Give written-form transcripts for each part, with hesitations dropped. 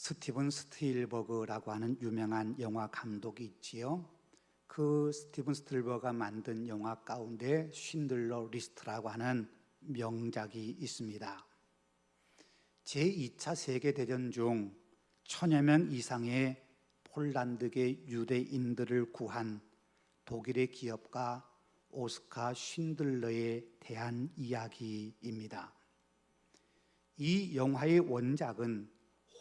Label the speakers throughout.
Speaker 1: 스티븐 스필버그라고 하는 유명한 영화 감독이 있지요. 그 스티븐 스필버그가 만든 영화 가운데 쉰들러 리스트라고 하는 명작이 있습니다. 제2차 세계대전 중 1000여 명 이상의 폴란드계 유대인들을 구한 독일의 기업가 오스카 쉰들러에 대한 이야기입니다. 이 영화의 원작은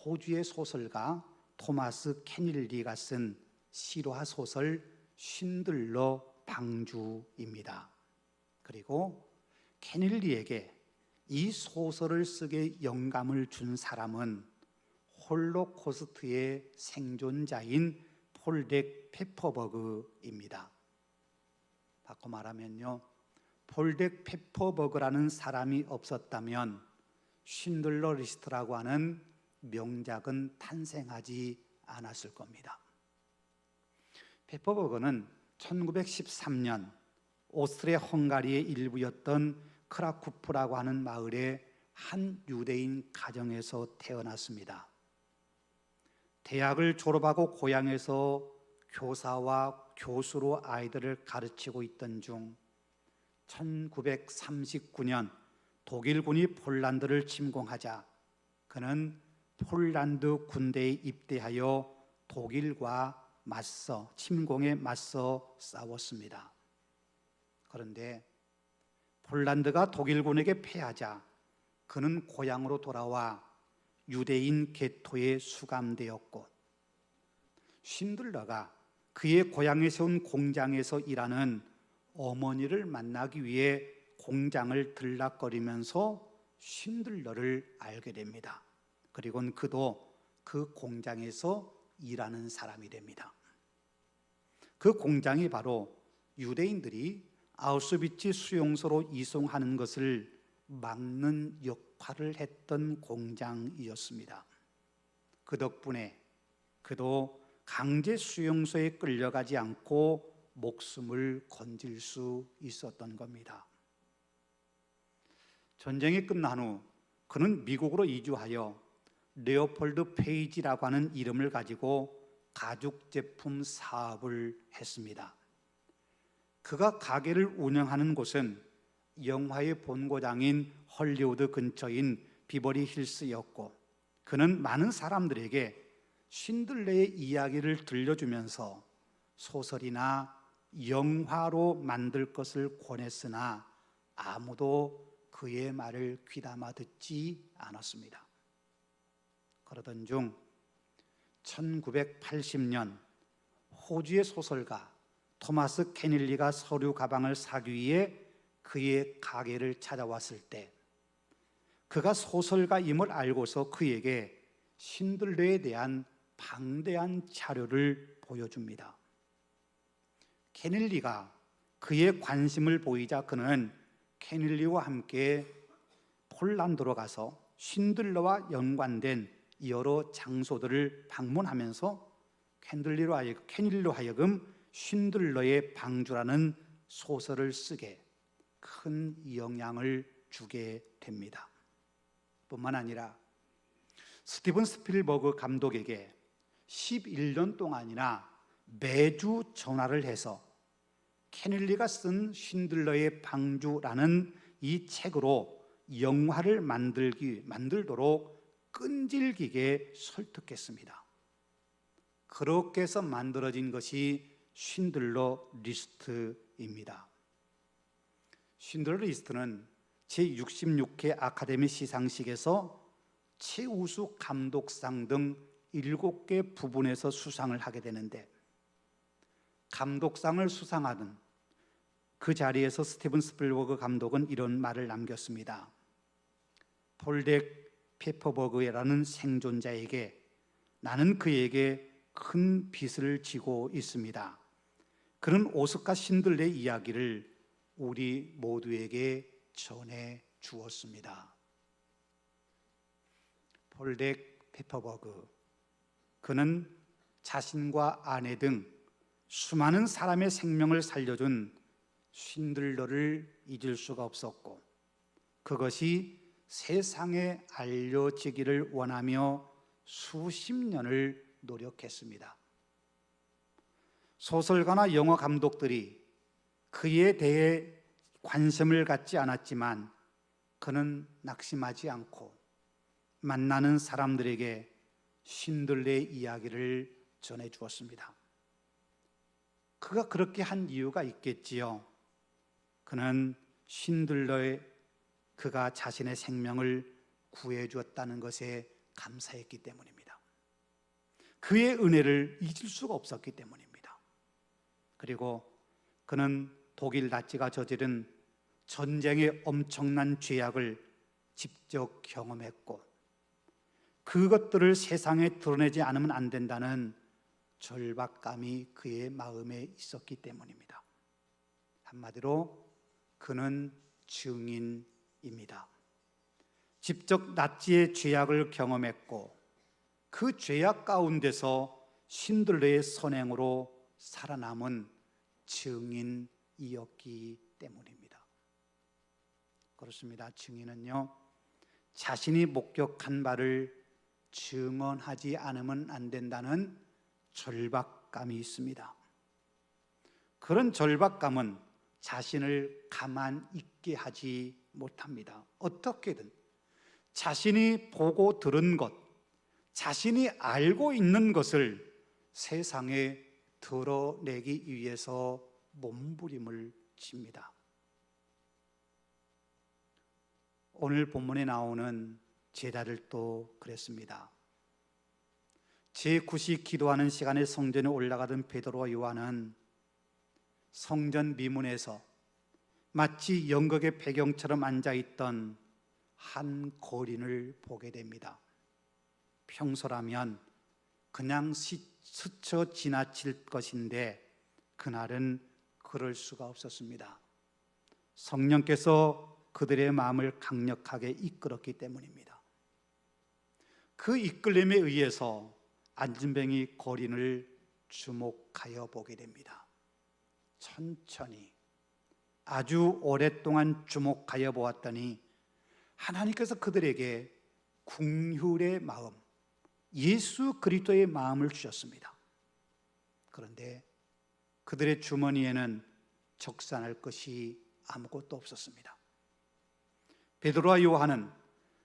Speaker 1: 호주의 소설가 토마스 케닐리가 쓴 실화 소설 쉰들러 방주입니다. 그리고 케닐리에게 이 소설을 쓰게 영감을 준 사람은 홀로코스트의 생존자인 폴덱 페퍼버그입니다. 바꿔 말하면요, 폴덱 페퍼버그라는 사람이 없었다면 쉰들러 리스트라고 하는 명작은 탄생하지 않았을 겁니다. 페퍼버그는 1913년 오스트리아 헝가리의 일부였던 크라쿠프라고 하는 마을의 한 유대인 가정에서 태어났습니다. 대학을 졸업하고 고향에서 교사와 교수로 아이들을 가르치고 있던 중 1939년 독일군이 폴란드를 침공하자 그는 폴란드 군대에 입대하여 독일과 침공에 맞서 싸웠습니다. 그런데 폴란드가 독일군에게 패하자 그는 고향으로 돌아와 유대인 게토에 수감되었고, 쉰들러가 그의 고향에 세운 공장에서 일하는 어머니를 만나기 위해 공장을 들락거리면서 쉰들러를 알게 됩니다. 그리고는 그도 그 공장에서 일하는 사람이 됩니다. 그 공장이 바로 유대인들이 아우슈비츠 수용소로 이송하는 것을 막는 역할을 했던 공장이었습니다. 그 덕분에 그도 강제 수용소에 끌려가지 않고 목숨을 건질 수 있었던 겁니다. 전쟁이 끝난 후 그는 미국으로 이주하여 레오폴드 페이지라고 하는 이름을 가지고 가죽 제품 사업을 했습니다. 그가 가게를 운영하는 곳은 영화의 본고장인 헐리우드 근처인 비버리 힐스였고, 그는 많은 사람들에게 쉰들러의 이야기를 들려주면서 소설이나 영화로 만들 것을 권했으나 아무도 그의 말을 귀담아 듣지 않았습니다. 그러던 중 1980년 호주의 소설가 토마스 케닐리가 서류 가방을 사기 위해 그의 가게를 찾아왔을 때 그가 소설가임을 알고서 그에게 쉰들러에 대한 방대한 자료를 보여줍니다. 케닐리가 그의 관심을 보이자 그는 케닐리와 함께 폴란드로 가서 쉰들러와 연관된 여러 장소들을 방문하면서 케닐리로 하여금 쉰들러의 방주라는 소설을 쓰게 큰 영향을 주게 됩니다. 뿐만 아니라 스티븐 스필버그 감독에게 11년 동안이나 매주 전화를 해서 케닐리가 쓴 쉰들러의 방주라는 이 책으로 영화를 만들도록 끈질기게 설득했습니다. 그렇게 해서 만들어진 것이 쉰들러 리스트입니다. 쉰들러 리스트는 제66회 아카데미 시상식에서 최우수 감독상 등 7개 부분에서 수상을 하게 되는데, 감독상을 수상하던 그 자리에서 스티븐 스필버그 감독은 이런 말을 남겼습니다. 폴덱 페퍼버그라는 생존자에게 나는 그에게 큰 빚을 지고 있습니다. 그는 오스카 쉰들러의 이야기를 우리 모두에게 전해 주었습니다. 폴덱 페퍼버그, 그는 자신과 아내 등 수많은 사람의 생명을 살려준 쉰들러를 잊을 수가 없었고, 그것이 세상에 알려지기를 원하며 수십 년을 노력했습니다. 소설가나 영화 감독들이 그에 대해 관심을 갖지 않았지만 그는 낙심하지 않고 만나는 사람들에게 신들레의 이야기를 전해주었습니다. 그가 그렇게 한 이유가 있겠지요. 그는 신들러에 그가 자신의 생명을 구해주었다는 것에 감사했기 때문입니다. 그의 은혜를 잊을 수가 없었기 때문입니다. 그리고 그는 독일 나치가 저지른 전쟁의 엄청난 죄악을 직접 경험했고 그것들을 세상에 드러내지 않으면 안 된다는 절박감이 그의 마음에 있었기 때문입니다. 한마디로 그는 증인입니다. 직접 나치의 죄악을 경험했고 그 죄악 가운데서 신들레의 선행으로 살아남은 증인이었기 때문입니다. 그렇습니다. 증인은요, 자신이 목격한 바를 증언하지 않으면 안 된다는 절박감이 있습니다. 그런 절박감은 자신을 가만 있게 하지 못합니다. 어떻게든 자신이 보고 들은 것, 자신이 알고 있는 것을 세상에 드러내기 위해서 몸부림을 칩니다. 오늘 본문에 나오는 제자들도 그랬습니다. 제9시 기도하는 시간에 성전에 올라가던 베드로와 요한은 성전 미문에서 마치 연극의 배경처럼 앉아있던 한 거린을 보게 됩니다. 평소라면 그냥 스쳐 지나칠 것인데 그날은 그럴 수가 없었습니다. 성령께서 그들의 마음을 강력하게 이끌었기 때문입니다. 그 이끌림에 의해서 안진뱅이 거린을 주목하여 보게 됩니다. 천천히 아주 오랫동안 주목하여 보았더니 하나님께서 그들에게 긍휼의 마음, 예수 그리스도의 마음을 주셨습니다. 그런데 그들의 주머니에는 적산할 것이 아무것도 없었습니다. 베드로와 요한은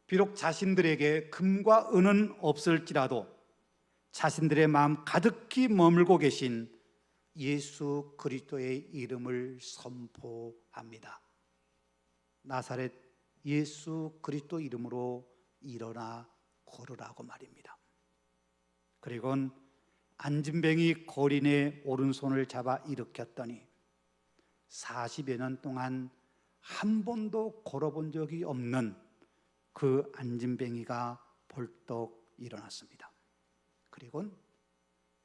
Speaker 1: 비록 자신들에게 금과 은은 없을지라도 자신들의 마음 가득히 머물고 계신 예수 그리스도의 이름을 선포합니다. 나사렛 예수 그리스도 이름으로 일어나 걸으라고 말입니다. 그리고 안진뱅이 거린의 오른손을 잡아 일으켰더니 40여 년 동안 한 번도 걸어본 적이 없는 그 안진뱅이가 벌떡 일어났습니다. 그리고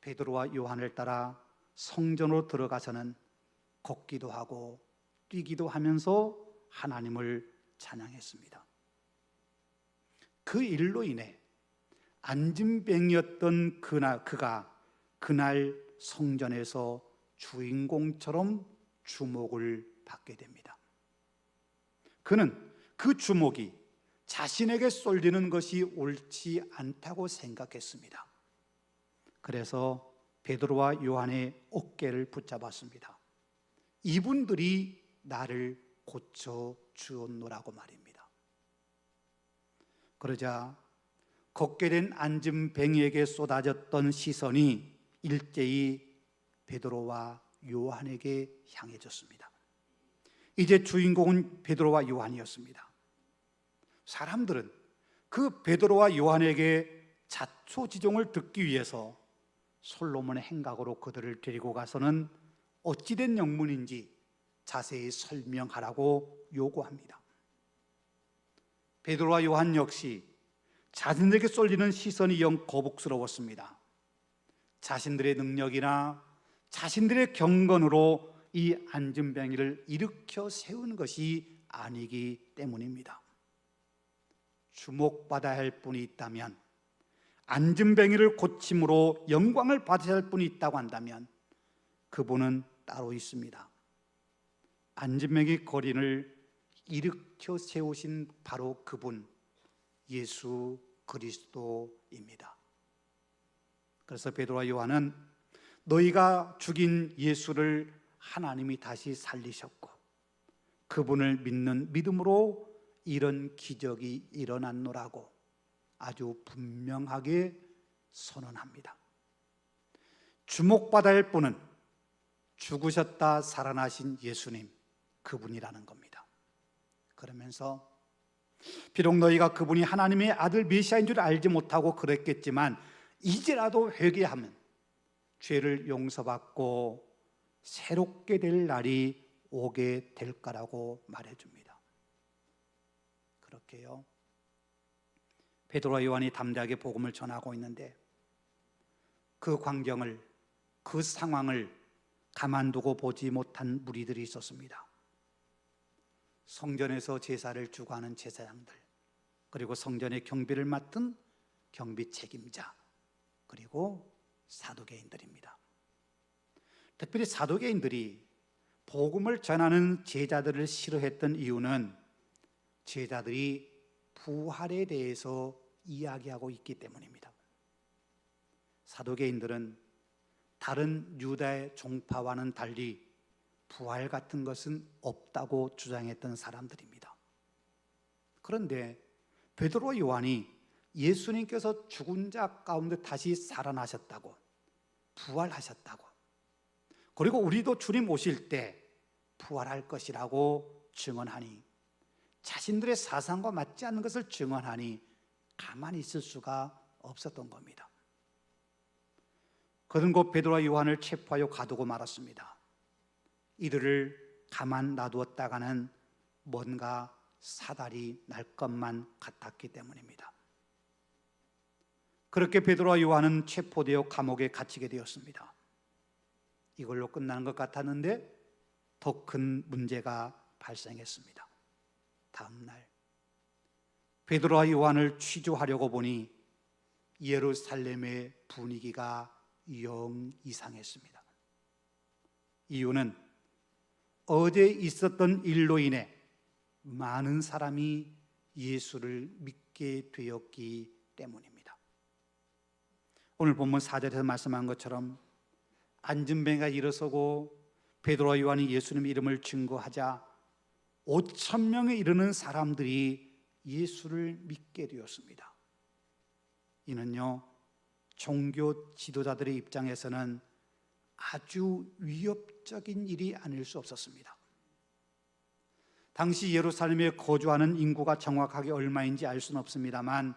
Speaker 1: 베드로와 요한을 따라 성전으로 들어가서는 걷기도 하고 뛰기도 하면서 하나님을 찬양했습니다. 그 일로 인해 안진뱅이였던 그가 그날 성전에서 주인공처럼 주목을 받게 됩니다. 그는 그 주목이 자신에게 쏠리는 것이 옳지 않다고 생각했습니다. 그래서 베드로와 요한의 어깨를 붙잡았습니다. 이분들이 나를 고쳐 주었노라고 말입니다. 그러자 걷게 된 안진뱅이에게 쏟아졌던 시선이 일제히 베드로와 요한에게 향해졌습니다. 이제 주인공은 베드로와 요한이었습니다. 사람들은 그 베드로와 요한에게 자초지종을 듣기 위해서 솔로몬의 행각으로 그들을 데리고 가서는 어찌된 영문인지 자세히 설명하라고 요구합니다. 베드로와 요한 역시 자신들에게 쏠리는 시선이 영 거북스러웠습니다. 자신들의 능력이나 자신들의 경건으로 이 안진뱅이를 일으켜 세운 것이 아니기 때문입니다. 주목받아야 할 분이 있다면, 안진뱅이를 고침으로 영광을 받아야 할 분이 있다고 한다면 그분은 따로 있습니다. 안진뱅이 거린을 일으켜 세우신 바로 그분, 예수 그리스도입니다. 그래서 베드로와 요한은 너희가 죽인 예수를 하나님이 다시 살리셨고 그분을 믿는 믿음으로 이런 기적이 일어났노라고 아주 분명하게 선언합니다. 주목받아야 할 분은 죽으셨다 살아나신 예수님, 그분이라는 겁니다. 그러면서 비록 너희가 그분이 하나님의 아들 메시아인 줄 알지 못하고 그랬겠지만 이제라도 회개하면 죄를 용서받고 새롭게 될 날이 오게 될 거라고 말해줍니다. 그렇게요, 베드로와 요한이 담대하게 복음을 전하고 있는데 그 광경을, 그 상황을 가만두고 보지 못한 무리들이 있었습니다. 성전에서 제사를 주관하는 제사장들, 그리고 성전의 경비를 맡은 경비 책임자, 그리고 사두개인들입니다. 특별히 사두개인들이 복음을 전하는 제자들을 싫어했던 이유는 제자들이 부활에 대해서 이야기하고 있기 때문입니다. 사두개인들은 다른 유다의 종파와는 달리 부활 같은 것은 없다고 주장했던 사람들입니다. 그런데 베드로와 요한이 예수님께서 죽은 자 가운데 다시 살아나셨다고, 부활하셨다고, 그리고 우리도 주님 오실 때 부활할 것이라고 증언하니, 자신들의 사상과 맞지 않는 것을 증언하니 가만히 있을 수가 없었던 겁니다. 그는 곧 베드로와 요한을 체포하여 가두고 말았습니다. 이들을 가만 놔두었다가는 뭔가 사달이 날 것만 같았기 때문입니다. 그렇게 베드로와 요한은 체포되어 감옥에 갇히게 되었습니다. 이걸로 끝나는 것 같았는데 더 큰 문제가 발생했습니다. 다음 날 베드로와 요한을 취조하려고 보니 예루살렘의 분위기가 영 이상했습니다. 이유는 어제 있었던 일로 인해 많은 사람이 예수를 믿게 되었기 때문입니다. 오늘 본문 4절에서 말씀한 것처럼 안진뱅이가 일어서고 베드로와 요한이 예수님의 이름을 증거하자 5,000명에 이르는 사람들이 예수를 믿게 되었습니다. 이는요, 종교 지도자들의 입장에서는 아주 위협적인 일이 아닐 수 없었습니다. 당시 예루살렘에 거주하는 인구가 정확하게 얼마인지 알 수는 없습니다만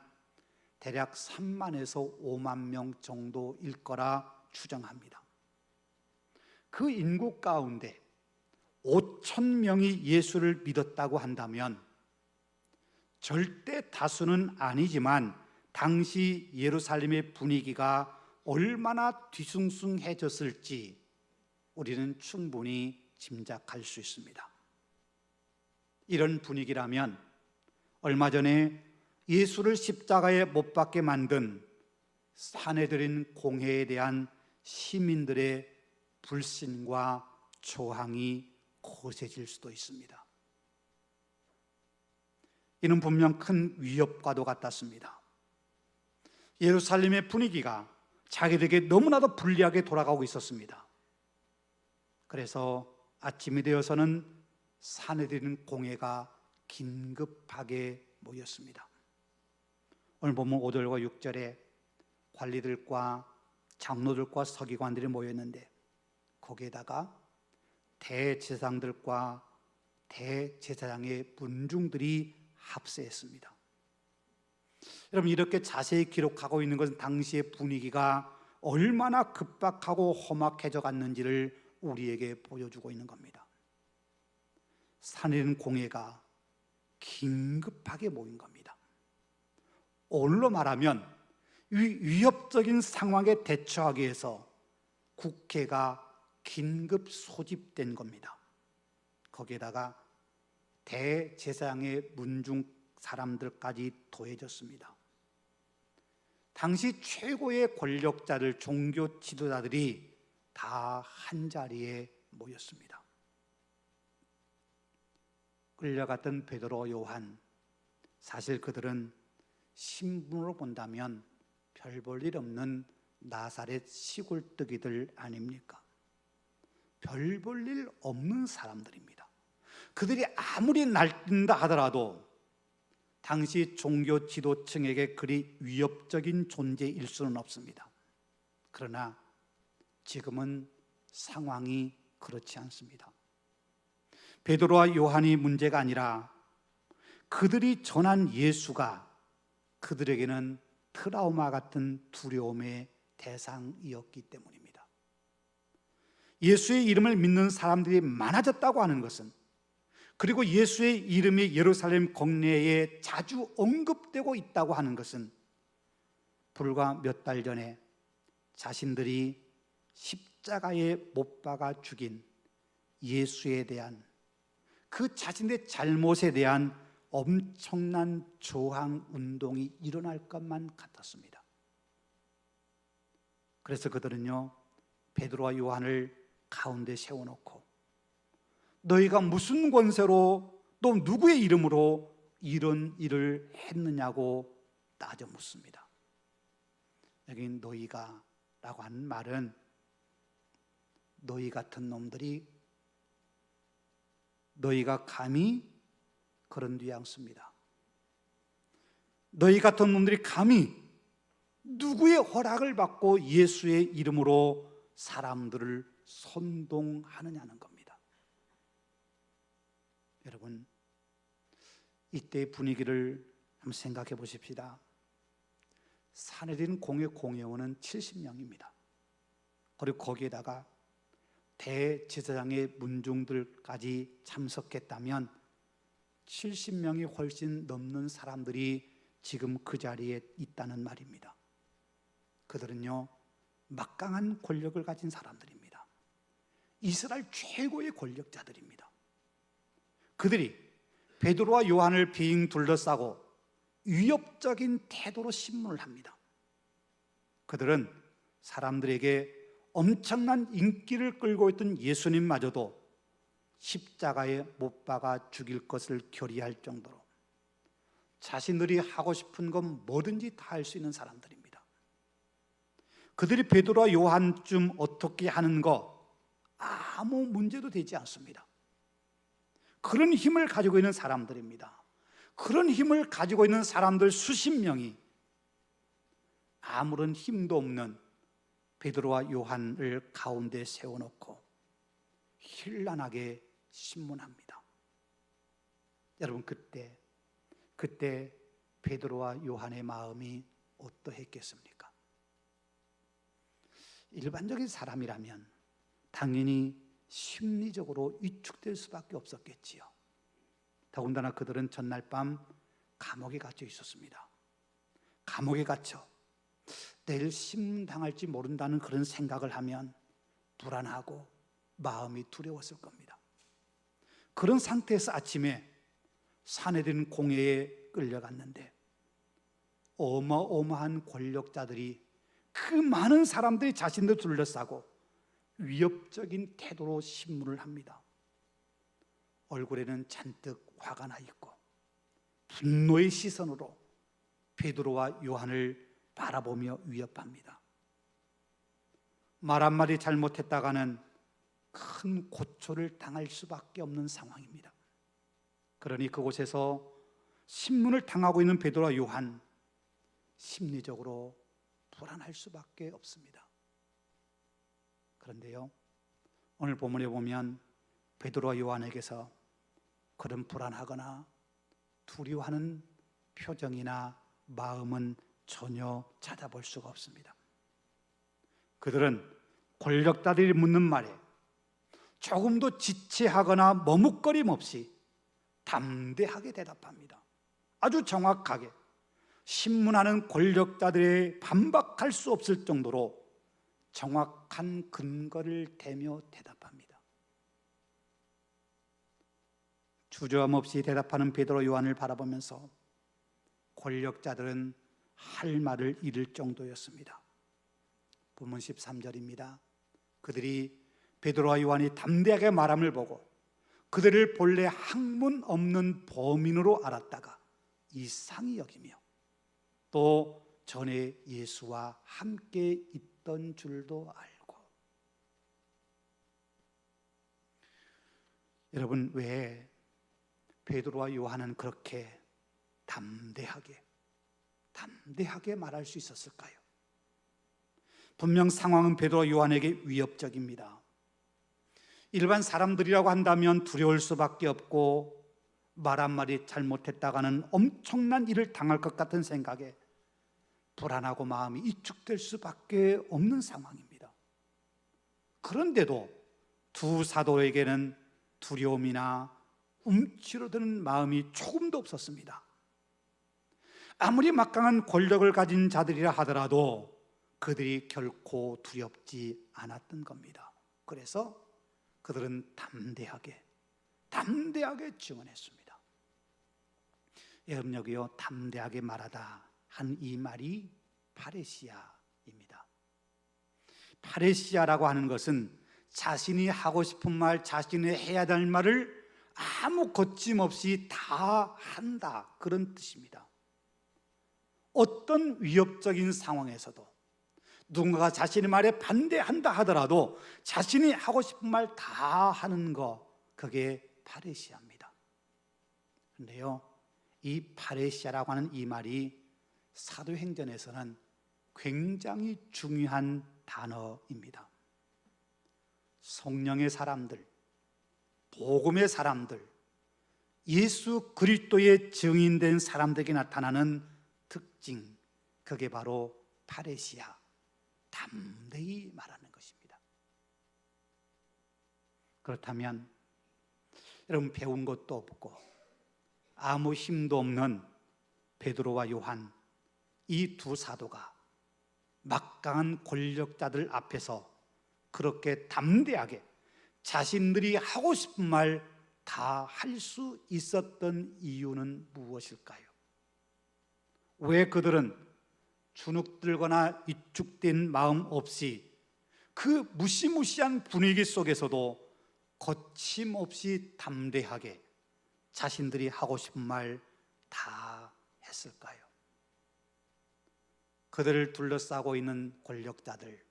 Speaker 1: 대략 3만에서 5만 명 정도일 거라 추정합니다. 그 인구 가운데 5,000명이 예수를 믿었다고 한다면 절대 다수는 아니지만 당시 예루살렘의 분위기가 얼마나 뒤숭숭해졌을지 우리는 충분히 짐작할 수 있습니다. 이런 분위기라면 얼마 전에 예수를 십자가에 못 박게 만든 산헤드린 공회에 대한 시민들의 불신과 저항이 거세질 수도 있습니다. 이는 분명 큰 위협과도 같았습니다. 예루살렘의 분위기가 자기들에게 너무나도 불리하게 돌아가고 있었습니다. 그래서 아침이 되어서는 산헤드린 공회가 긴급하게 모였습니다. 오늘 보면 5절과 6절에 관리들과 장로들과 서기관들이 모였는데 거기에다가 대제사장들과 대제사장의 문중들이 합세했습니다. 여러분, 이렇게 자세히 기록하고 있는 것은 당시의 분위기가 얼마나 급박하고 험악해져 갔는지를 우리에게 보여주고 있는 겁니다. 산헤드린 공회가 긴급하게 모인 겁니다. 오늘로 말하면 위협적인 상황에 대처하기 위해서 국회가 긴급 소집된 겁니다. 거기에다가 대제사장의 문중 사람들까지 더해졌습니다. 당시 최고의 권력자들, 종교 지도자들이 다 한자리에 모였습니다. 끌려갔던 베드로, 요한, 사실 그들은 신분으로 본다면 별 볼 일 없는 나사렛 시골뜨기들 아닙니까? 별 볼 일 없는 사람들입니다. 그들이 아무리 날뛴다 하더라도 당시 종교 지도층에게 그리 위협적인 존재일 수는 없습니다. 그러나 지금은 상황이 그렇지 않습니다. 베드로와 요한이 문제가 아니라 그들이 전한 예수가 그들에게는 트라우마 같은 두려움의 대상이었기 때문입니다. 예수의 이름을 믿는 사람들이 많아졌다고 하는 것은, 그리고 예수의 이름이 예루살렘 국내에 자주 언급되고 있다고 하는 것은 불과 몇 달 전에 자신들이 십자가에 못 박아 죽인 예수에 대한 그 자신의 잘못에 대한 엄청난 저항 운동이 일어날 것만 같았습니다. 그래서 그들은요, 베드로와 요한을 가운데 세워놓고 너희가 무슨 권세로 또 누구의 이름으로 이런 일을 했느냐고 따져 묻습니다. 여기 너희가 라고 하는 말은 너희 같은 놈들이, 너희가 감히, 그런 뉘앙스입니다. 너희 같은 놈들이 감히 누구의 허락을 받고 예수의 이름으로 사람들을 선동하느냐는 겁니다. 여러분, 이때의 분위기를 한번 생각해 보십시다. 사내린 공회원은 70명입니다. 그리고 거기에다가 대제사장의 문중들까지 참석했다면 70명이 훨씬 넘는 사람들이 지금 그 자리에 있다는 말입니다. 그들은요, 막강한 권력을 가진 사람들입니다. 이스라엘 최고의 권력자들입니다. 그들이 베드로와 요한을 빙 둘러싸고 위협적인 태도로 신문을 합니다. 그들은 사람들에게 엄청난 인기를 끌고 있던 예수님마저도 십자가에 못 박아 죽일 것을 결의할 정도로 자신들이 하고 싶은 건 뭐든지 다 할 수 있는 사람들입니다. 그들이 베드로와 요한쯤 어떻게 하는 거 아무 문제도 되지 않습니다. 그런 힘을 가지고 있는 사람들입니다. 그런 힘을 가지고 있는 사람들 수십 명이 아무런 힘도 없는 베드로와 요한을 가운데 세워놓고 현란하게 신문합니다. 여러분, 그때 베드로와 요한의 마음이 어떠했겠습니까? 일반적인 사람이라면 당연히 심리적으로 위축될 수밖에 없었겠지요. 더군다나 그들은 전날 밤 감옥에 갇혀 있었습니다. 감옥에 갇혀 내일 심문당할지 모른다는 그런 생각을 하면 불안하고 마음이 두려웠을 겁니다. 그런 상태에서 아침에 사내린 공회에 끌려갔는데 어마어마한 권력자들이, 그 많은 사람들이 자신들 둘러싸고 위협적인 태도로 신문을 합니다. 얼굴에는 잔뜩 화가 나 있고 분노의 시선으로 베드로와 요한을 바라보며 위협합니다. 말 한마디 잘못했다가는 큰 고초를 당할 수밖에 없는 상황입니다. 그러니 그곳에서 신문을 당하고 있는 베드로와 요한, 심리적으로 불안할 수밖에 없습니다. 그런데요, 오늘 본문에 보면 베드로와 요한에게서 그런 불안하거나 두려워하는 표정이나 마음은 전혀 찾아볼 수가 없습니다. 그들은 권력자들이 묻는 말에 조금도 지체하거나 머뭇거림 없이 담대하게 대답합니다. 아주 정확하게 신문하는 권력자들의 반박할 수 없을 정도로 정확한 근거를 대며 대답합니다. 주저함 없이 대답하는 베드로 요한을 바라보면서 권력자들은 할 말을 잃을 정도였습니다. 본문 13절입니다. 그들이 베드로와 요한이 담대하게 말함을 보고 그들을 본래 학문 없는 범인으로 알았다가 이상히 여기며 또 전에 예수와 함께 있던 줄도 알고. 여러분, 왜 베드로와 요한은 그렇게 담대하게 말할 수 있었을까요? 분명 상황은 베드로와 요한에게 위협적입니다. 일반 사람들이라고 한다면 두려울 수밖에 없고 말 한마디 잘못했다가는 엄청난 일을 당할 것 같은 생각에 불안하고 마음이 위축될 수밖에 없는 상황입니다. 그런데도 두 사도에게는 두려움이나 움츠러드는 마음이 조금도 없었습니다. 아무리 막강한 권력을 가진 자들이라 하더라도 그들이 결코 두렵지 않았던 겁니다. 그래서 그들은 담대하게 증언했습니다. 여러분, 여기요, 담대하게 말하다 한 이 말이 파레시아입니다. 파레시아라고 하는 것은 자신이 하고 싶은 말, 자신이 해야 될 말을 아무 거침없이 다 한다, 그런 뜻입니다. 어떤 위협적인 상황에서도 누군가가 자신의 말에 반대한다 하더라도 자신이 하고 싶은 말 다 하는 거, 그게 파레시아입니다. 그런데요, 이 파레시아라고 하는 이 말이 사도행전에서는 굉장히 중요한 단어입니다. 성령의 사람들, 복음의 사람들, 예수 그리스도의 증인된 사람들에게 나타나는 특징, 그게 바로 파레시아, 담대히 말하는 것입니다. 그렇다면 여러분, 배운 것도 없고 아무 힘도 없는 베드로와 요한, 이 두 사도가 막강한 권력자들 앞에서 그렇게 담대하게 자신들이 하고 싶은 말 다 할 수 있었던 이유는 무엇일까요? 왜 그들은 주눅들거나 위축된 마음 없이 그 무시무시한 분위기 속에서도 거침없이 담대하게 자신들이 하고 싶은 말 다 했을까요? 그들을 둘러싸고 있는 권력자들,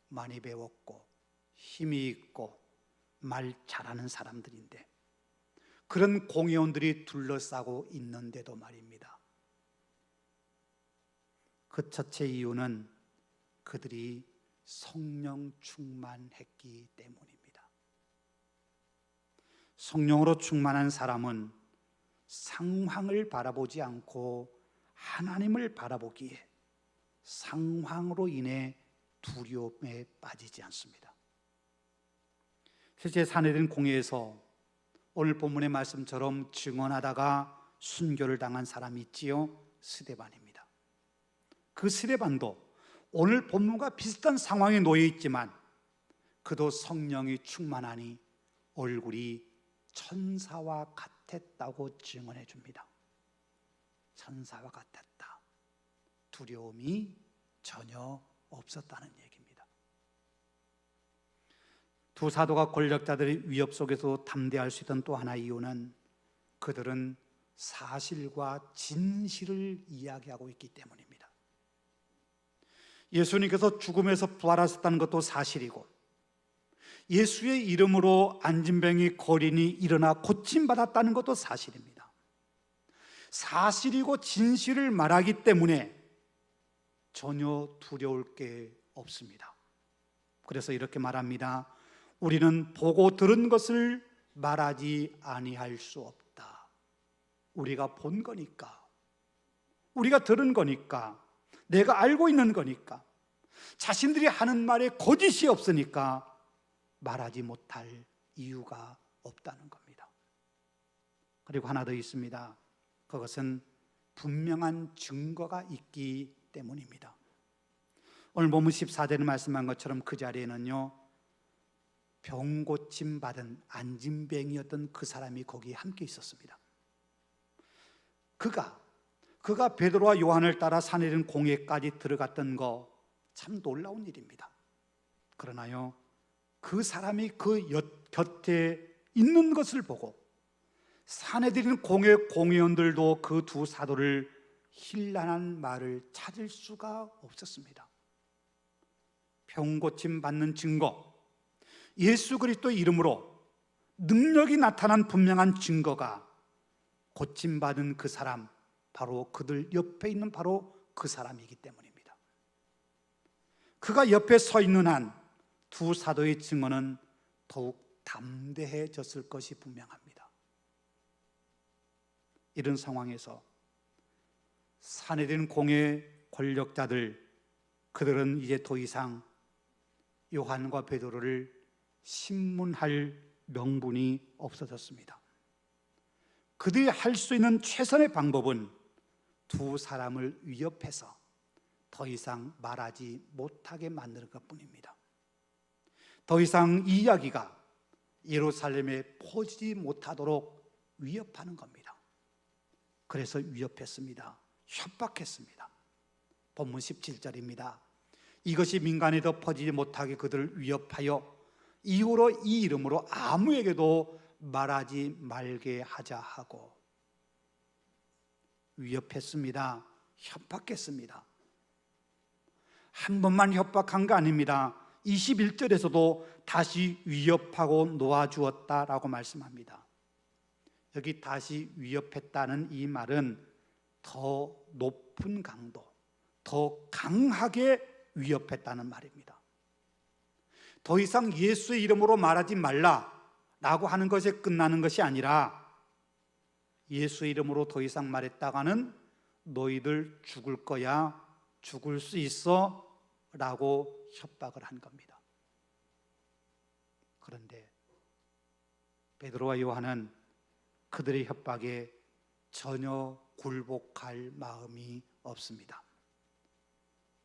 Speaker 1: 많이 배웠고 힘이 있고 말 잘하는 사람들인데, 그런 공회원들이 둘러싸고 있는데도 말입니다, 그 첫째 이유는 그들이 성령 충만했기 때문입니다. 성령으로 충만한 사람은 상황을 바라보지 않고 하나님을 바라보기에 상황으로 인해 두려움에 빠지지 않습니다. 실제 사내된 공회에서 오늘 본문의 말씀처럼 증언하다가 순교를 당한 사람이 있지요. 스데반입니다. 그 스데반도 오늘 본문과 비슷한 상황에 놓여 있지만 그도 성령이 충만하니 얼굴이 천사와 같았다고 증언해 줍니다. 천사와 같았다. 두려움이 전혀 없었다는 얘기입니다. 두 사도가 권력자들의 위협 속에서 담대할 수 있던 또 하나의 이유는 그들은 사실과 진실을 이야기하고 있기 때문입니다. 예수님께서 죽음에서 부활하셨다는 것도 사실이고, 예수의 이름으로 안진병이 거린이 일어나 고침받았다는 것도 사실입니다. 사실이고 진실을 말하기 때문에 전혀 두려울 게 없습니다. 그래서 이렇게 말합니다. 우리는 보고 들은 것을 말하지 아니할 수 없다. 우리가 본 거니까, 우리가 들은 거니까, 내가 알고 있는 거니까, 자신들이 하는 말에 거짓이 없으니까 말하지 못할 이유가 없다는 겁니다. 그리고 하나 더 있습니다. 그것은 분명한 증거가 있기 때문입니다. 오늘 본문 14절에 말씀한 것처럼 그 자리에는요, 병 고침 받은 안진병이었던 그 사람이 거기에 함께 있었습니다. 그가 베드로와 요한을 따라 사내린 공회까지 들어갔던 거 참 놀라운 일입니다. 그러나요, 그 사람이 그 곁에 있는 것을 보고 사내들인 공회원들도 그 두 사도를 힐난한 말을 찾을 수가 없었습니다. 병 고침 받는 증거, 예수 그리스도 이름으로 능력이 나타난 분명한 증거가 고침받은 그 사람, 바로 그들 옆에 있는 바로 그 사람이기 때문입니다. 그가 옆에 서 있는 한 두 사도의 증언은 더욱 담대해졌을 것이 분명합니다. 이런 상황에서 사내된 공의 권력자들, 그들은 이제 더 이상 요한과 베드로를 신문할 명분이 없어졌습니다. 그들이 할 수 있는 최선의 방법은 두 사람을 위협해서 더 이상 말하지 못하게 만드는 것뿐입니다. 더 이상 이 이야기가 예루살렘에 퍼지지 못하도록 위협하는 겁니다. 그래서 위협했습니다. 협박했습니다. 본문 17절입니다. 이것이 민간에 더 퍼지지 못하게 그들을 위협하여 이후로 이 이름으로 아무에게도 말하지 말게 하자 하고 위협했습니다. 협박했습니다. 한 번만 협박한 거 아닙니다. 21절에서도 다시 위협하고 놓아주었다라고 말씀합니다. 여기 다시 위협했다는 이 말은 더 높은 강도, 더 강하게 위협했다는 말입니다. 더 이상 예수의 이름으로 말하지 말라라고 하는 것에 끝나는 것이 아니라 예수의 이름으로 더 이상 말했다가는 너희들 죽을 거야, 죽을 수 있어 라고 협박을 한 겁니다. 그런데 베드로와 요한은 그들의 협박에 전혀 굴복할 마음이 없습니다.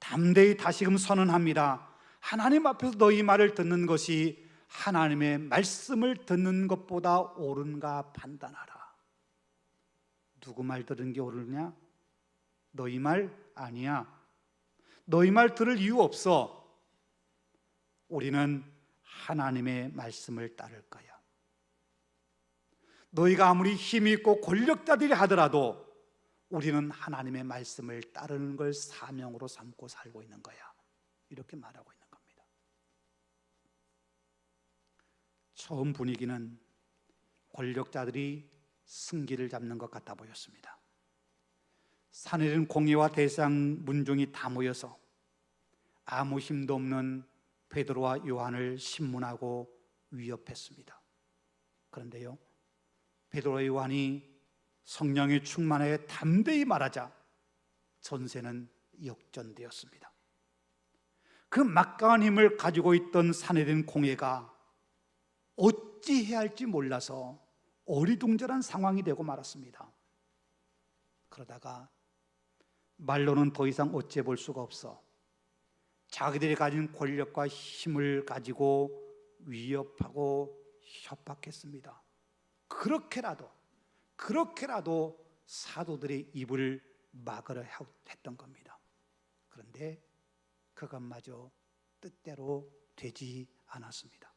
Speaker 1: 담대히 다시금 선언합니다. 하나님 앞에서 너희 말을 듣는 것이 하나님의 말씀을 듣는 것보다 옳은가 판단하라. 누구 말 들은 게 옳으냐? 너희 말 아니야. 너희 말 들을 이유 없어. 우리는 하나님의 말씀을 따를 거야. 너희가 아무리 힘이 있고 권력자들이 하더라도 우리는 하나님의 말씀을 따르는 걸 사명으로 삼고 살고 있는 거야. 이렇게 말하고 있는 겁니다. 처음 분위기는 권력자들이 승기를 잡는 것 같아 보였습니다. 사내린 공회와 대상 문중이 다 모여서 아무 힘도 없는 베드로와 요한을 신문하고 위협했습니다. 그런데요, 베드로와 요한이 성령의 충만에 담대히 말하자 전세는 역전되었습니다. 그 막강한 힘을 가지고 있던 사내린 공회가 어찌해야 할지 몰라서 어리둥절한 상황이 되고 말았습니다. 그러다가 말로는 더 이상 어찌해 볼 수가 없어 자기들이 가진 권력과 힘을 가지고 위협하고 협박했습니다. 그렇게라도 사도들의 입을 막으려 했던 겁니다. 그런데 그것마저 뜻대로 되지 않았습니다.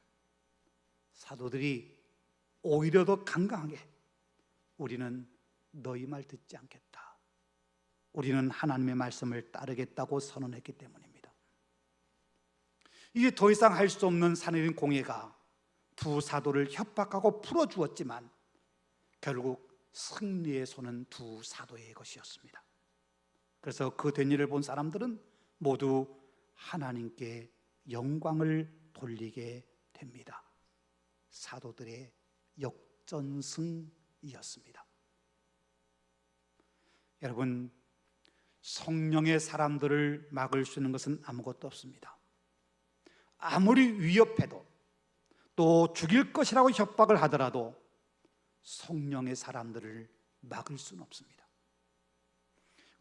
Speaker 1: 사도들이 오히려 더 강강하게 우리는 너희 말 듣지 않겠다. 우리는 하나님의 말씀을 따르겠다고 선언했기 때문입니다. 이게 더 이상 할 수 없는 사내린 공회가 두 사도를 협박하고 풀어주었지만 결국 승리의 손은 두 사도의 것이었습니다. 그래서 그 된 일을 본 사람들은 모두 하나님께 영광을 돌리게 됩니다. 사도들의 역전승이었습니다. 여러분, 성령의 사람들을 막을 수 있는 것은 아무것도 없습니다. 아무리 위협해도 또 죽일 것이라고 협박을 하더라도 성령의 사람들을 막을 수는 없습니다.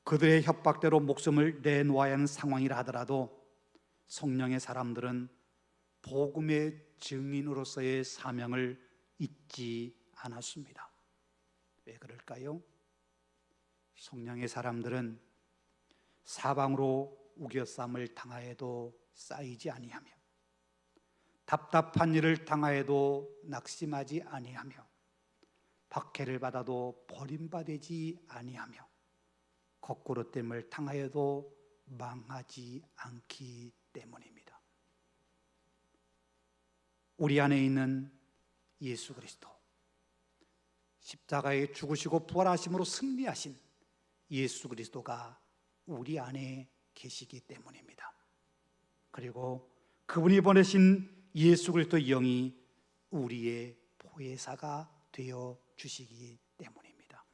Speaker 1: 그들의 협박대로 목숨을 내놓아야 하는 상황이라 하더라도 성령의 사람들은 복음의 증인으로서의 사명을 잊지 않았습니다. 왜 그럴까요? 성령의 사람들은 사방으로 우겨쌈을 당하여도 쌓이지 아니하며 답답한 일을 당하여도 낙심하지 아니하며 박해를 받아도 버림받지 아니하며 거꾸로 땜을 당하여도 망하지 않기 때문입니다. 우리 안에 있는 예수 그리스도, 십자가에 죽으시고 부활하심으로 승리하신 예수 그리스도가 우리 안에 계시기 때문입니다. 그리고 그분이 보내신 예수 그리스도의 영이 우리의 보혜사가 되어 주시기 때문입니다.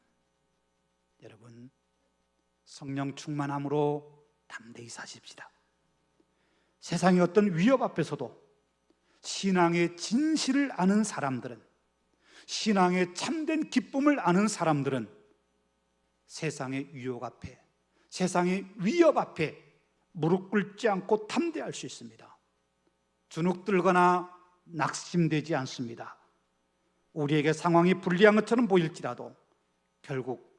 Speaker 1: 여러분, 성령 충만함으로 담대히 사십시다. 세상의 어떤 위협 앞에서도 신앙의 진실을 아는 사람들은, 신앙의 참된 기쁨을 아는 사람들은 세상의 유혹 앞에, 세상의 위협 앞에 무릎 꿇지 않고 담대할 수 있습니다. 주눅들거나 낙심되지 않습니다. 우리에게 상황이 불리한 것처럼 보일지라도 결국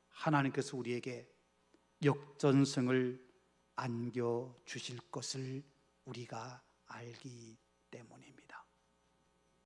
Speaker 1: 하나님께서 우리에게 역전승을 안겨주실 것을 우리가 알기